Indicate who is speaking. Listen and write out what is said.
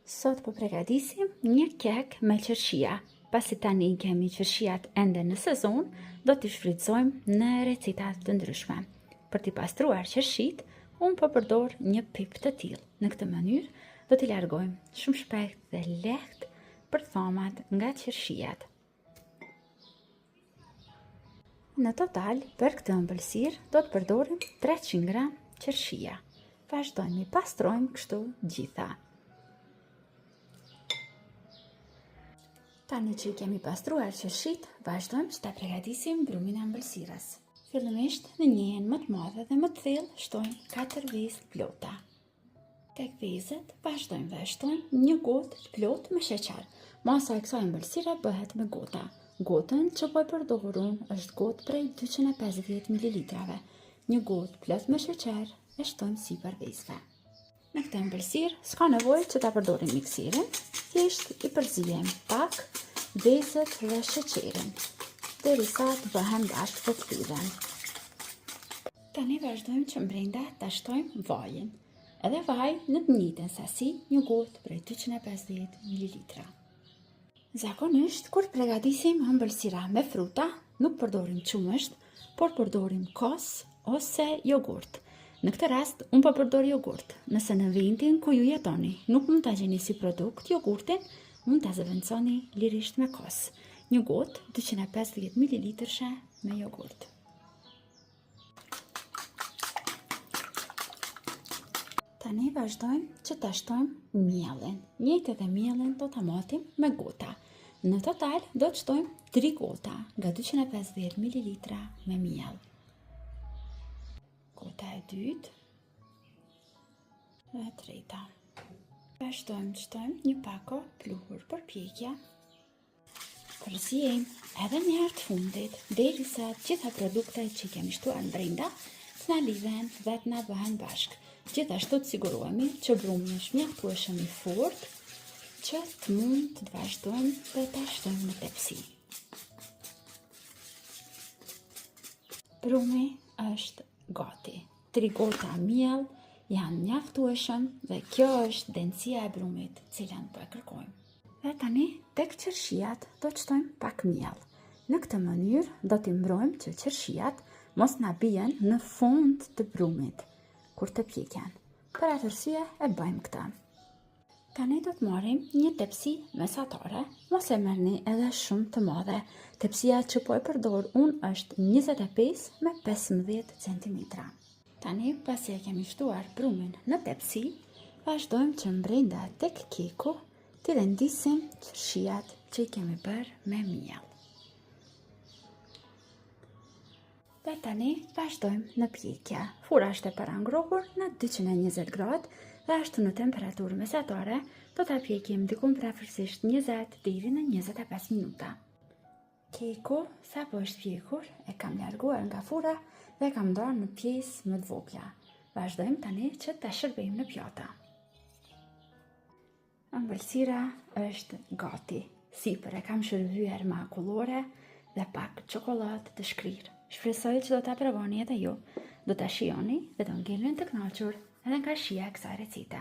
Speaker 1: Sot po përgatisim një kek me qershia. Pasi tani kemi qershiat ende në sezon, do t'i shfrytëzojmë në receta të ndryshme. Për t'i pastruar qershit, unë po përdor një pip të tillë. Në këtë mënyrë, do t'i largojmë shumë shpejt dhe lehtë për thomat nga qershiat. Në total, për këtë ëmbëlsirë, do të përdorim 300 gram qershia. Vazhdojmë i pastrojmë kështu gjitha. Tani që i kemi pastruar qershit, vazhdojmë që ta përgatisim brumin e ëmbëlsirës. Fillimisht, në njëjën më të madhe dhe më të thellë shtojmë 4 vezë plota. Tek vezët, vazhdojmë dhe shtojmë një gotë plot me sheqer. Masa e kësaj ëmbëlsire bëhet me gota. Gotën që po e përdor unë është gotë prej 250 ml. Një gotë plot me sheqer e shtojmë sipër vezëve. Në këtë ëmbëlsirë, s'ka nevojë që ta përdorim miksirin, thjesht i përzijem pak vezët dhe sheqerin, derisa të bëhen bashkë të kthyen. Tani vazhdojmë që brenda ta shtojmë vajin. Edhe vaj në të njëjtën sasi, një gotë prej 250 ml. Zakonisht, kur përgatisim ëmbëlsira me fruta, nuk përdorim qumësht, por përdorim kos ose jogurt. Në këtë rast, unë po përdor jogurt. Nëse në vendin ku ju jetoni nuk mund ta gjeni si produkt jogurtin, mund ta zëvendësoni lirisht me kos. Një gotë 250 ml me jogurt. Tani vazhdojmë që ta shtojmë miellin. Njëjtë edhe miellin do ta matim me gota. Në total do të shtojmë 3 gota nga 250 ml me miell. Gota e dytë dhe e treta. Vazhdojmë të shtojmë një pako pluhur për pjekja. Përzijmë edhe një herë të fundit, derisa të gjitha produktet që kemi shtuar në brenda të na lidhen dhe të na bëhen bashkë. Gjithashtu të sigurohemi që brumi është mjaftueshëm i fortë që të mund të vazhdojmë dhe ta shtojmë në tepsi. Brumi është gati. 3 gota miell janë mjaftueshëm dhe kjo është densija e brumit, cilën po e kërkojmë. Dhe tani tek qershiat do të shtojmë pak miell. Në këtë mënyrë do t'i mbrojmë që qershiat mos na bien në fund të brumit kur të pjekjen. Për atë arsye e bëjmë këtë. Tani do të marrim një tepsi mesatare, mos e merrni edhe shumë të madhe. Tepsia që po e përdor unë është 25 me 15 cm. Tani, pasi e kemi shtuar brumin në tepsi, vazhdojmë që brenda tek keku t'i rendisim qershiat që i kemi bërë me miell. Dhe tani vazhdojmë në pjekje. Fura është e parangrohur në 220 gradë dhe ashtu në temperaturë mesatare do ta pjekim diku afërsisht 20 deri në 25 minuta. Keku, sa po është pjekur, e kam larguar nga fura dhe kam ndarë në pjesë më të vogla. Vazhdojmë tani që ta shërbejmë në pjata. Ëmbëlsira është gati. Sipër e kam shërbyer me akullore dhe pak çokoladë të shkrirë. Shpresoj që do ta provoni edhe ju. Do ta shijoni dhe do ngelen të kënaqur edhe nga shija e kësaj recete.